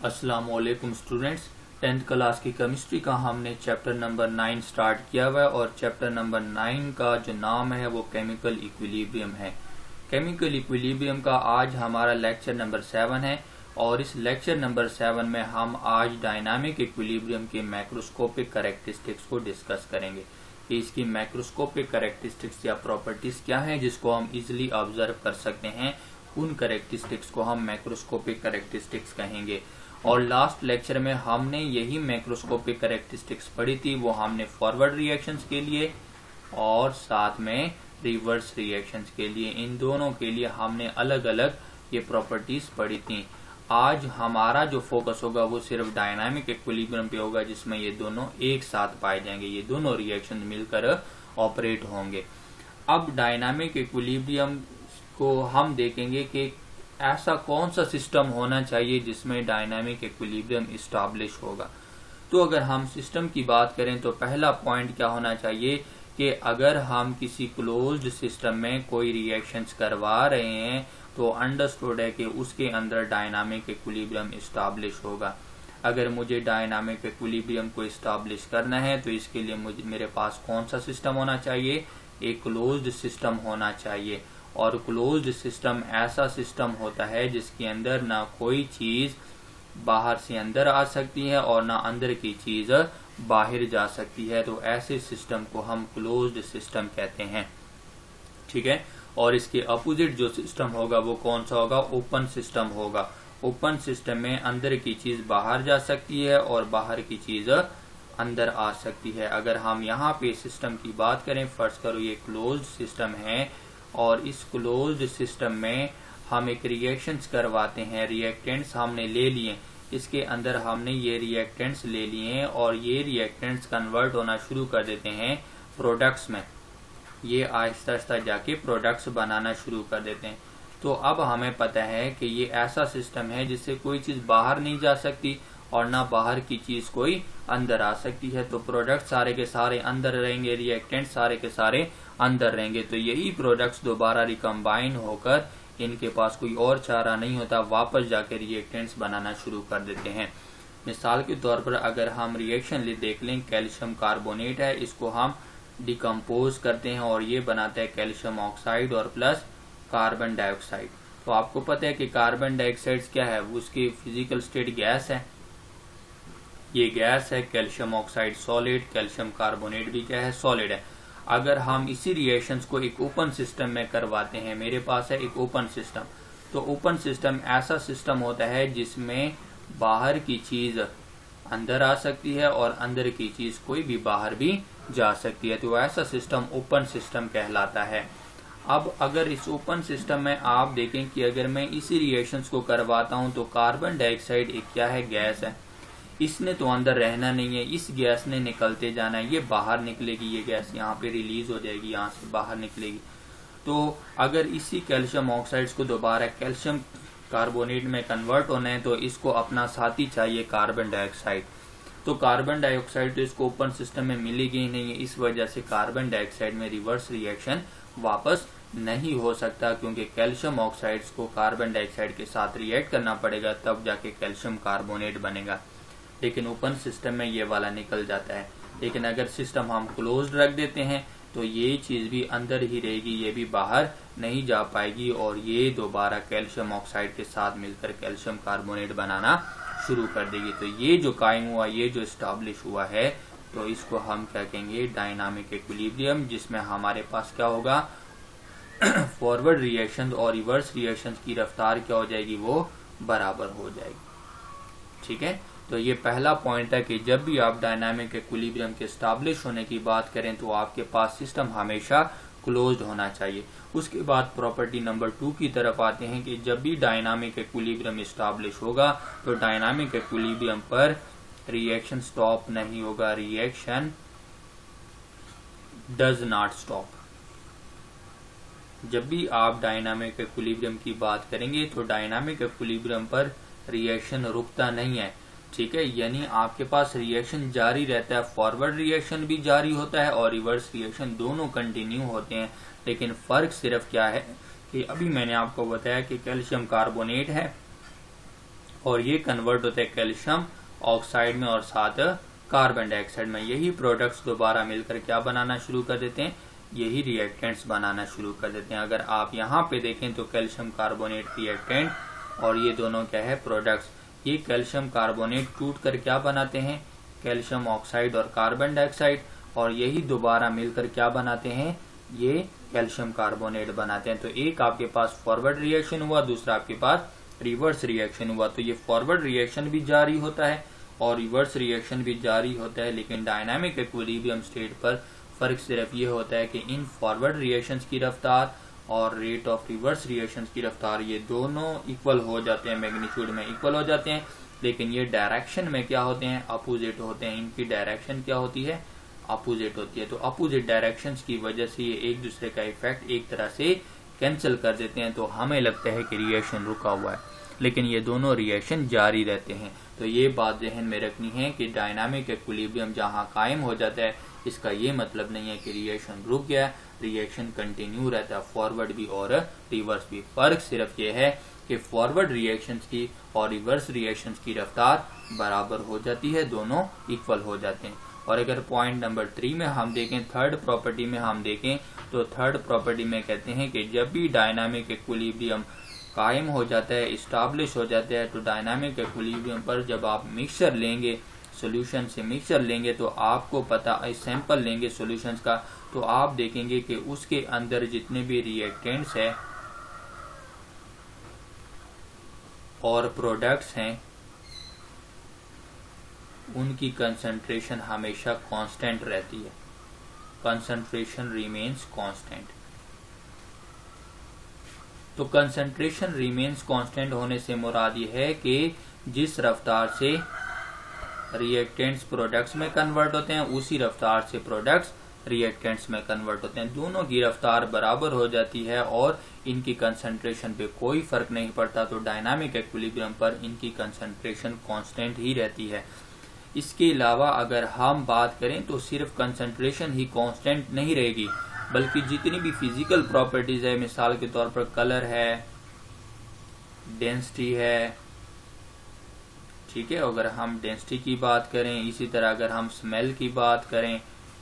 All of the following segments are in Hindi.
अस्सलामुअलैकुम स्टूडेंट्स, 10th क्लास की केमिस्ट्री का हमने चैप्टर नंबर 9 स्टार्ट किया हुआ है और चैप्टर नंबर 9 का जो नाम है वो केमिकल इक्विलिब्रियम है। केमिकल इक्विलिब्रियम का आज हमारा लेक्चर नंबर 7 है और इस लेक्चर नंबर 7 में हम आज डायनामिक इक्विलिब्रियम के मैक्रोस्कोपिक कैरेक्टरिस्टिक्स को डिस्कस करेंगे कि इसकी मैक्रोस्कोपिक कैरेक्टरिस्टिक्स या प्रॉपर्टीज क्या हैं जिसको हम इजिली ऑब्जर्व कर सकते हैं। उन कैरेक्टरिस्टिक्स को हम मैक्रोस्कोपिक कैरेक्टरिस्टिक्स कहेंगे। और लास्ट लेक्चर में हमने यही मैक्रोस्कोपिक कैरेक्टरिस्टिक्स पढ़ी थी, वो हमने फॉरवर्ड रिएक्शंस के लिए और साथ में रिवर्स रिएक्शंस के लिए, इन दोनों के लिए हमने अलग अलग ये प्रॉपर्टीज पढ़ी थी। आज हमारा जो फोकस होगा वो सिर्फ डायनामिक इक्विलिब्रियम पे होगा जिसमें ये दोनों एक साथ पाए जाएंगे, ये दोनों रिएक्शन मिलकर ऑपरेट होंगे। अब डायनामिक इक्विलिब्रियम को हम देखेंगे कि ऐसा कौन सा सिस्टम होना चाहिए जिसमें डायनामिक इक्विलिब्रियम इस्टैब्लिश होगा। तो अगर हम सिस्टम की बात करें तो पहला पॉइंट क्या होना चाहिए कि अगर हम किसी क्लोज्ड सिस्टम में कोई रिएक्शंस करवा रहे हैं तो अंडरस्टूड है कि उसके अंदर डायनामिक इक्विलिब्रियम इस्टैब्लिश होगा। अगर मुझे डायनामिक इक्विलिब्रियम को इस्टैब्लिश करना है तो इसके लिए मेरे पास कौन सा सिस्टम होना चाहिए, एक क्लोज्ड सिस्टम होना चाहिए। और क्लोज्ड सिस्टम ऐसा सिस्टम होता है जिसके अंदर ना कोई चीज बाहर से अंदर आ सकती है और ना अंदर की चीज बाहर जा सकती है। तो ऐसे सिस्टम को हम क्लोज्ड सिस्टम कहते हैं, ठीक है। और इसके अपोजिट जो सिस्टम होगा वो कौन सा होगा, ओपन सिस्टम होगा। ओपन सिस्टम में अंदर की चीज बाहर जा सकती है और बाहर की चीज अंदर आ सकती है। अगर हम यहाँ पे सिस्टम की बात करें, फर्ज करो ये क्लोज्ड सिस्टम है और इस क्लोज्ड सिस्टम में हम एक रिएक्शंस करवाते हैं, रिएक्टेंट्स हमने ले लिए, इसके अंदर हमने ये रिएक्टेंट्स ले लिए और ये रिएक्टेंट्स कन्वर्ट होना शुरू कर देते हैं प्रोडक्ट्स में। ये आहिस्ता आहिस्ता जाके प्रोडक्ट्स बनाना शुरू कर देते हैं। तो अब हमें पता है कि ये ऐसा सिस्टम है जिससे कोई चीज बाहर नहीं जा सकती और ना बाहर की चीज कोई अंदर आ सकती है। तो प्रोडक्ट सारे के सारे अंदर रहेंगे, रिएक्टेंट सारे के सारे अंदर रहेंगे। तो यही प्रोडक्ट्स दोबारा रिकम्बाइन होकर इनके पास कोई और चारा नहीं होता, वापस जाके रिएक्टेंट्स बनाना शुरू कर देते हैं। मिसाल के तौर पर अगर हम रिएक्शन देख लें, कैल्शियम कार्बोनेट है, इसको हम डिकम्पोज करते हैं और ये बनाता है कैल्शियम ऑक्साइड और प्लस कार्बन डाइऑक्साइड। तो आपको पता है कि कार्बन डाइऑक्साइड क्या है, उसकी फिजिकल स्टेट गैस है, ये गैस है। Calcium oxide solid, calcium carbonate भी क्या है, सॉलिड है। अगर हम इसी रिएक्शंस को एक ओपन सिस्टम में करवाते हैं, मेरे पास है एक ओपन सिस्टम, तो ओपन सिस्टम ऐसा सिस्टम होता है जिसमें बाहर की चीज अंदर आ सकती है और अंदर की चीज कोई भी बाहर भी जा सकती है। तो ऐसा सिस्टम ओपन सिस्टम कहलाता है। अब अगर इस ओपन सिस्टम में आप देखें कि अगर मैं इसी रिएक्शंस को करवाता हूं तो कार्बन डाइऑक्साइड एक क्या है, गैस है, इसने तो अंदर रहना नहीं है, इस गैस ने निकलते जाना है, ये बाहर निकलेगी, ये गैस यहाँ पे रिलीज हो जाएगी, यहाँ से बाहर निकलेगी। तो अगर इसी कैल्शियम ऑक्साइड्स को दोबारा कैल्शियम कार्बोनेट में कन्वर्ट होना है तो इसको अपना साथी चाहिए कार्बन डाइऑक्साइड। तो कार्बन डाइऑक्साइड तो इसको ओपन सिस्टम में मिलेगी ही नहीं है, इस वजह से कार्बन डाइऑक्साइड में रिवर्स रिएक्शन वापस नहीं हो सकता, क्योंकि कैल्शियम ऑक्साइड्स को कार्बन डाइऑक्साइड के साथ रिएक्ट करना पड़ेगा तब जाके कैल्शियम कार्बोनेट बनेगा। लेकिन ओपन सिस्टम में ये वाला निकल जाता है। लेकिन अगर सिस्टम हम क्लोज्ड रख देते हैं तो ये चीज भी अंदर ही रहेगी, ये भी बाहर नहीं जा पाएगी और ये दोबारा कैल्शियम ऑक्साइड के साथ मिलकर कैल्शियम कार्बोनेट बनाना शुरू कर देगी। तो ये जो कायम हुआ, ये जो एस्टैब्लिश हुआ है, तो इसको हम क्या कहेंगे, डायनामिक इक्विलिब्रियम, जिसमें हमारे पास क्या होगा, फॉरवर्ड रिएक्शन और रिवर्स रिएक्शन की रफ्तार क्या हो जाएगी, वो बराबर हो जाएगी, ठीक है। तो ये पहला पॉइंट है कि जब भी आप डायनामिक इक्विलिब्रियम के एस्टैब्लिश होने की बात करें तो आपके पास सिस्टम हमेशा क्लोज्ड होना चाहिए। उसके बाद प्रॉपर्टी नंबर 2 की तरफ आते हैं कि जब भी डायनामिक इक्विलिब्रियम एस्टैब्लिश होगा तो डायनामिक इक्विलिब्रियम पर रिएक्शन स्टॉप नहीं होगा, रिएक्शन डज नॉट स्टॉप। जब भी आप डायनामिक इक्विलिब्रियम की बात करेंगे तो डायनामिक इक्विलिब्रियम पर रिएक्शन रुकता नहीं है, ठीक है। यानी आपके पास रिएक्शन जारी रहता है, फॉरवर्ड रिएक्शन भी जारी होता है और रिवर्स रिएक्शन, दोनों कंटिन्यू होते हैं। लेकिन फर्क सिर्फ क्या है कि अभी मैंने आपको बताया कि कैल्शियम कार्बोनेट है और ये कन्वर्ट होते हैं कैल्शियम ऑक्साइड में और साथ कार्बन डाइऑक्साइड में। यही प्रोडक्ट्स दोबारा मिलकर क्या बनाना शुरू कर देते हैं, यही रिएक्टेंट्स बनाना शुरू कर देते हैं। अगर आप यहाँ पे देखें तो कैल्शियम कार्बोनेट रिएक्टेंट और ये दोनों क्या है, प्रोडक्ट्स। ये कैल्शियम कार्बोनेट टूट कर क्या बनाते हैं, कैल्शियम ऑक्साइड और कार्बन डाइऑक्साइड, और यही दोबारा मिलकर क्या बनाते हैं, ये कैल्शियम कार्बोनेट बनाते हैं। तो एक आपके पास फॉरवर्ड रिएक्शन हुआ, दूसरा आपके पास रिवर्स रिएक्शन हुआ। तो ये फॉरवर्ड रिएक्शन भी जारी होता है और रिवर्स रिएक्शन भी जारी होता है, लेकिन डायनामिक इक्विलिब्रियम स्टेट पर फर्क सिर्फ ये होता है कि इन फॉरवर्ड रिएक्शंस की रफ्तार और रेट ऑफ रिवर्स रिएक्शंस की रफ्तार ये दोनों इक्वल हो जाते हैं, मैग्नीट्यूड में इक्वल हो जाते हैं, लेकिन ये डायरेक्शन में क्या होते हैं, अपोजिट होते हैं। इनकी डायरेक्शन क्या होती है, अपोजिट होती है। तो अपोजिट डायरेक्शंस की वजह से ये एक दूसरे का इफेक्ट एक तरह से कैंसिल कर देते हैं, तो हमें लगता है कि रिएक्शन रुका हुआ है, लेकिन ये दोनों रिएक्शन जारी रहते हैं। तो ये बात जहन में रखनी है कि डायनामिक इक्विलिब्रियम जहाँ कायम हो जाता है, इसका ये मतलब नहीं है कि रिएक्शन रुक गया, रिएक्शन कंटिन्यू रहता है, फॉरवर्ड भी और रिवर्स भी। फर्क सिर्फ ये है कि फॉरवर्ड रिएक्शंस की और रिवर्स रिएक्शंस की रफ्तार बराबर हो जाती है, दोनों इक्वल हो जाते हैं। और अगर पॉइंट नंबर 3 में हम देखें, थर्ड प्रॉपर्टी में हम देखें, तो थर्ड प्रॉपर्टी में कहते हैं कि जब भी डायनामिक इक्विलिब्रियम कायम हो जाता है, इस्टाब्लिश हो जाता है, तो डायनामिक इक्विलिब्रियम पर जब आप मिक्सचर लेंगे, सॉल्यूशन से मिक्सचर लेंगे, तो आपको पता, सैंपल लेंगे सॉल्यूशंस का, तो आप देखेंगे कि उसके अंदर जितने भी रिएक्टेंट्स हैं और प्रोडक्ट्स हैं, उनकी कंसंट्रेशन हमेशा कांस्टेंट रहती है। Concentration remains constant. तो कंसंट्रेशन रिमेन्स कांस्टेंट होने से मुराद ये है कि जिस रफ्तार से रिएक्टेंट्स प्रोडक्ट्स में कन्वर्ट होते हैं, उसी रफ्तार से प्रोडक्ट्स रिएक्टेंट्स में कन्वर्ट होते हैं। दोनों की रफ्तार बराबर हो जाती है और इनकी कंसंट्रेशन पे कोई फर्क नहीं पड़ता, तो डायनामिक इक्विलिब्रियम पर इनकी कंसंट्रेशन कांस्टेंट ही रहती है। इसके अलावा अगर हम बात करें तो सिर्फ कंसंट्रेशन ही कांस्टेंट नहीं रहेगी, बल्कि जितनी भी फिजिकल प्रॉपर्टीज है, मिसाल के तौर पर कलर है, डेंसिटी है, ठीक है, अगर हम डेंसिटी की बात करें, इसी तरह अगर हम स्मेल की बात करें,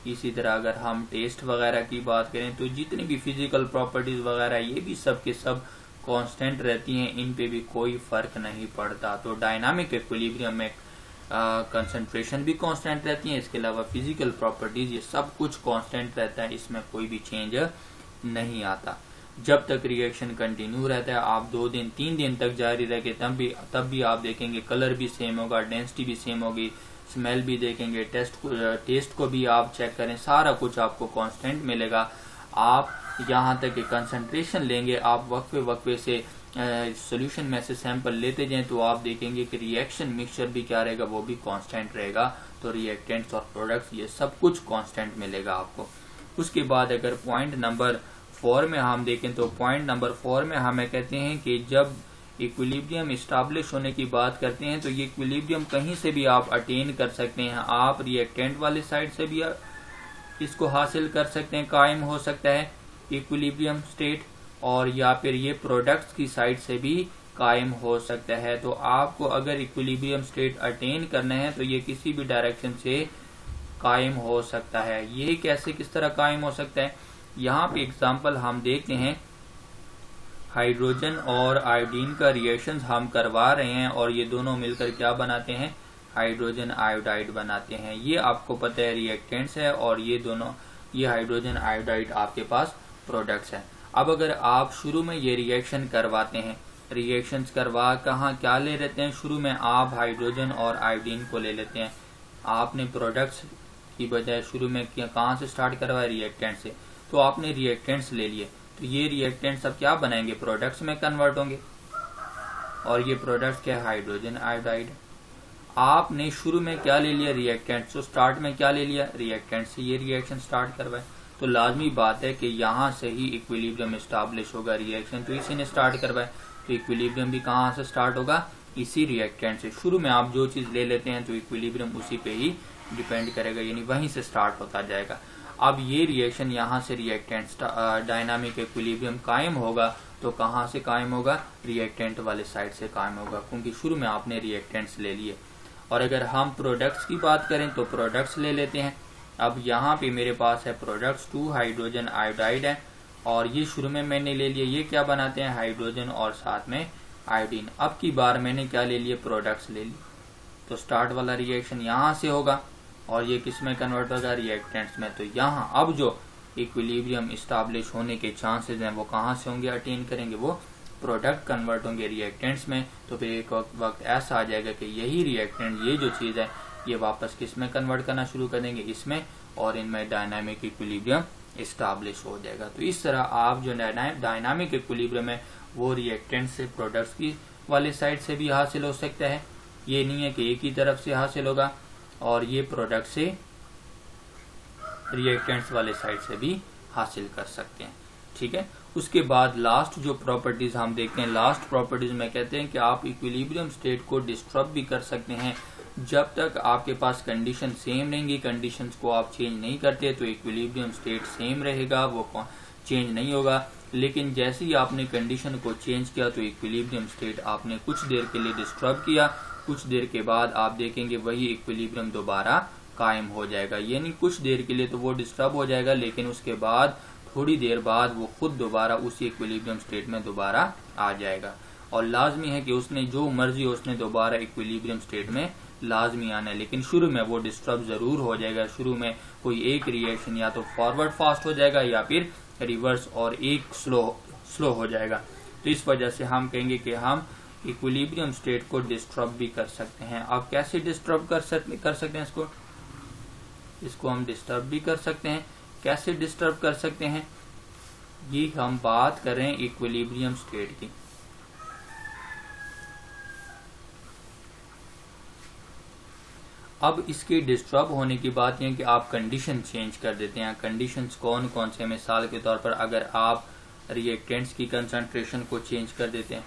इसी तरह अगर हम टेस्ट वगैरह की बात करें, तो जितनी भी फिजिकल प्रॉपर्टीज वगैरह ये भी सब के सब कांस्टेंट रहती हैं, इन पे भी कोई फर्क नहीं पड़ता। तो डायनामिक इक्विलिब्रियम में कंसंट्रेशन भी कांस्टेंट रहती है, इसके अलावा फिजिकल प्रॉपर्टीज ये सब कुछ कांस्टेंट रहता है, इसमें कोई भी चेंज नहीं आता। जब तक रिएक्शन कंटिन्यू रहता है, आप 2 दिन 3 दिन तक जारी रखे, तब भी आप देखेंगे कलर भी सेम होगा, डेंसिटी भी सेम होगी, स्मेल भी देखेंगे, टेस्ट को भी आप चेक करें, सारा कुछ आपको कांस्टेंट मिलेगा। आप यहाँ तक कि कंसंट्रेशन लेंगे, आप वक्फे से सॉल्यूशन में से सैंपल लेते जाएं, तो आप देखेंगे कि रिएक्शन मिक्सचर भी क्या रहेगा, वो भी कांस्टेंट रहेगा। तो रिएक्टेंट्स और प्रोडक्ट्स ये सब कुछ कांस्टेंट मिलेगा आपको। उसके बाद अगर पॉइंट नंबर 4 में हम देखें, तो पॉइंट नंबर 4 में हमें कहते हैं कि जब इक्विलिब्रियम इस्टाब्लिश होने की बात करते हैं, तो ये इक्विलिब्रियम कहीं से भी आप अटेन कर सकते हैं। आप रिएक्टेंट वाले साइड से भी इसको हासिल कर सकते हैं, कायम हो सकता है इक्विलिब्रियम स्टेट, और या फिर ये प्रोडक्ट्स की साइड से भी कायम हो सकता है। तो आपको अगर इक्विलिब्रियम स्टेट अटेन करना है, तो ये किसी भी डायरेक्शन से कायम हो सकता है। ये कैसे, किस तरह कायम हो सकता है, यहाँ पे एग्जांपल हम देखते हैं। हाइड्रोजन और आयोडीन का रिएक्शन हम करवा रहे हैं, और ये दोनों मिलकर क्या बनाते हैं, हाइड्रोजन आयोडाइड बनाते हैं। ये आपको पता है रिएक्टेंट्स है, और ये दोनों, ये हाइड्रोजन आयोडाइड आपके पास प्रोडक्ट्स है। अब अगर आप शुरू में ये रिएक्शन करवाते हैं, रिएक्शंस करवा कहाँ क्या ले लेते हैं, शुरू में आप हाइड्रोजन और आयोडीन को ले लेते हैं। आपने प्रोडक्ट्स की बजाय शुरू में कहाँ से स्टार्ट करवाया, रिएक्टेंट से, तो आपने रिएक्टेंट्स ले लिए, तो ये रिएक्टेंट्स अब क्या बनाएंगे, प्रोडक्ट्स में कन्वर्ट होंगे, और ये प्रोडक्ट्स क्या है, हाइड्रोजन आयोडाइड। आपने शुरू में क्या ले लिया, रिएक्टेंट्स, तो स्टार्ट में क्या ले लिया, रिएक्टेंट से ये रिएक्शन स्टार्ट करवाए। तो लाजमी बात है कि यहाँ से ही इक्विलिब्रियम एस्टैब्लिश होगा, रिएक्शन तो इसी ने स्टार्ट करवाए, तो इक्विलिब्रियम भी कहाँ से स्टार्ट होगा, इसी रिएक्टेंट से। शुरू में आप जो चीज ले लेते हैं, तो इक्विलिब्रियम उसी पे ही डिपेंड करेगा, यानी वहीं से स्टार्ट होता जाएगा। अब ये रिएक्शन यहाँ से रिएक्टेंट डायनामिक इक्विलिब्रियम कायम होगा, तो कहाँ से कायम होगा, रिएक्टेंट वाले साइड से कायम होगा, क्योंकि शुरू में आपने रिएक्टेंट्स ले लिए। और अगर हम प्रोडक्ट्स की बात करें तो प्रोडक्ट्स ले लेते हैं। अब यहाँ पे मेरे पास है प्रोडक्ट्स 2 हाइड्रोजन आयोडाइड है, और ये शुरू में मैंने ले लिया, ये क्या बनाते हैं, हाइड्रोजन और साथ में आयोडीन। अब की बार मैंने क्या ले लिया, प्रोडक्ट्स ले ली, तो स्टार्ट वाला रिएक्शन यहाँ से होगा और ये किस में कन्वर्ट होगा, रिएक्टेंट्स में। तो यहाँ अब जो इक्विलिब्रियम इस्टाब्लिश होने के चांसेस हैं वो कहाँ से होंगे, अटेन करेंगे, वो प्रोडक्ट कन्वर्ट होंगे रिएक्टेंट्स में। तो फिर एक वक्त ऐसा आ जाएगा कि यही रिएक्टेंट, ये जो चीज़ है, ये वापस किस में कन्वर्ट करना शुरू कर देंगे, इसमें, और इनमें डायनामिक इक्विलिब्रियम इस्टाब्लिश हो जाएगा। तो इस तरह आप जो डायनामिक इक्विलिब्रियम है वो रिएक्टेंट से प्रोडक्ट्स की वाले साइड से भी हासिल हो सकता है। ये नहीं है कि एक ही तरफ से हासिल होगा, और ये प्रोडक्ट से रिएक्टेंट्स वाले साइड से भी हासिल कर सकते हैं। ठीक है। उसके बाद लास्ट जो प्रॉपर्टीज हम देखते हैं, लास्ट प्रॉपर्टीज में कहते हैं कि आप इक्विलिब्रियम स्टेट को डिस्टर्ब भी कर सकते हैं। जब तक आपके पास कंडीशन सेम रहेंगी, कंडीशंस को आप चेंज नहीं करते, तो इक्विलिब्रियम स्टेट सेम रहेगा, वो चेंज नहीं होगा। लेकिन जैसे ही आपने कंडीशन को चेंज किया तो इक्विलिब्रियम स्टेट आपने कुछ देर के लिए डिस्टर्ब किया, कुछ देर के बाद आप देखेंगे वही इक्विलिब्रियम दोबारा कायम हो जाएगा। यानी कुछ देर के लिए तो वो डिस्टर्ब हो जाएगा, लेकिन उसके बाद थोड़ी देर बाद वो खुद दोबारा उसी इक्विलिब्रियम स्टेट में दोबारा आ जाएगा। और लाजमी है कि उसने जो मर्जी उसने दोबारा इक्विलिब्रियम स्टेट में लाजमी आना है, लेकिन शुरू में वो डिस्टर्ब जरूर हो जाएगा। शुरू में कोई एक रिएक्शन या तो फॉरवर्ड फास्ट हो जाएगा या फिर रिवर्स, और एक स्लो हो जाएगा। तो इस वजह से हम कहेंगे कि हम इक्विलिब्रियम स्टेट को डिस्टर्ब भी कर सकते हैं। अब कैसे डिस्टर्ब कर सकते हैं इसको हम डिस्टर्ब भी कर सकते हैं। कैसे डिस्टर्ब कर सकते हैं, ये हम बात करें इक्विलिब्रियम स्टेट की। अब इसके डिस्टर्ब होने की बात यह है कि आप कंडीशन चेंज कर देते हैं। कंडीशंस कौन कौन से, मिसाल के तौर पर अगर आप रिएक्टेंट्स की कंसंट्रेशन को चेंज कर देते हैं,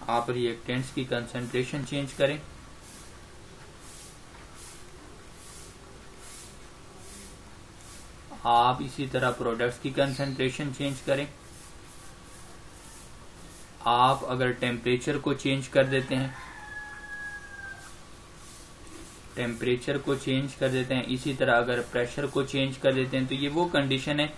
आप रिएक्टेंट्स की कंसंट्रेशन चेंज करें, आप इसी तरह प्रोडक्ट्स की कंसंट्रेशन चेंज करें, आप अगर टेम्परेचर को चेंज कर देते हैं, टेम्परेचर को चेंज कर देते हैं, इसी तरह अगर प्रेशर को चेंज कर देते हैं, तो ये वो कंडीशन है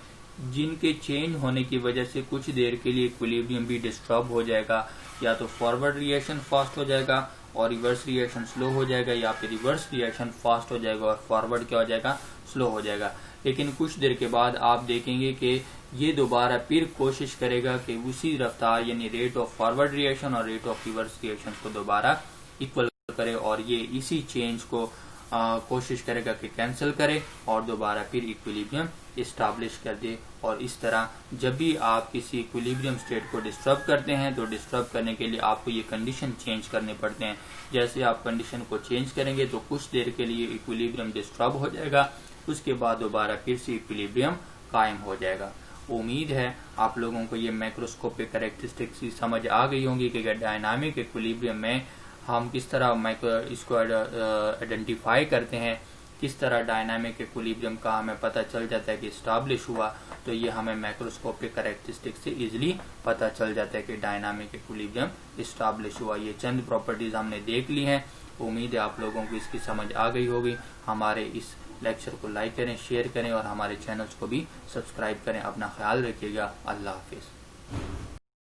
जिनके चेंज होने की वजह से कुछ देर के लिए इक्विलिब्रियम भी डिस्टर्ब हो जाएगा। या तो फॉरवर्ड रिएक्शन फास्ट हो जाएगा और रिवर्स रिएक्शन स्लो हो जाएगा, या फिर रिवर्स रिएक्शन फास्ट हो जाएगा और फॉरवर्ड क्या हो जाएगा, स्लो हो जाएगा। लेकिन कुछ देर के बाद आप देखेंगे कि ये दोबारा फिर कोशिश करेगा कि उसी रफ्तार यानी रेट ऑफ फॉरवर्ड रिएक्शन और रेट ऑफ रिवर्स रिएक्शन को दोबारा इक्वल करे, और ये इसी चेंज को कोशिश करेगा कि कैंसिल करे और दोबारा फिर इक्विलिब्रियम इस्टाब्लिश कर दे। और इस तरह जब भी आप किसी इक्विलिब्रियम स्टेट को डिस्टर्ब करते हैं तो डिस्टर्ब करने के लिए आपको ये कंडीशन चेंज करने पड़ते हैं। जैसे आप कंडीशन को चेंज करेंगे तो कुछ देर के लिए इक्विलिब्रियम डिस्टर्ब हो जाएगा, उसके बाद दोबारा फिर से इक्विलिब्रियम कायम हो जाएगा। उम्मीद है आप लोगों को ये मैक्रोस्कोपिक कैरेक्टरिस्टिक्स की समझ आ गई होंगी कि डायनामिक इक्विलिब्रियम में हम किस तरह इसको आइडेंटिफाई करते हैं, किस तरह डायनामिक इक्विलिब्रियम का हमें पता चल जाता है कि स्टैब्लिश हुआ, तो ये हमें मैक्रोस्कोपिक कैरेक्टरिस्टिक्स से इजीली पता चल जाता है कि डायनामिक इक्विलिब्रियम स्टैब्लिश हुआ। ये चंद प्रॉपर्टीज हमने देख ली हैं। उम्मीद है आप लोगों को इसकी समझ आ गई होगी। हमारे इस लेक्चर को लाइक करें, शेयर करें और हमारे चैनल्स को भी सब्सक्राइब करें। अपना ख्याल रखिएगा। अल्लाह हाफिज।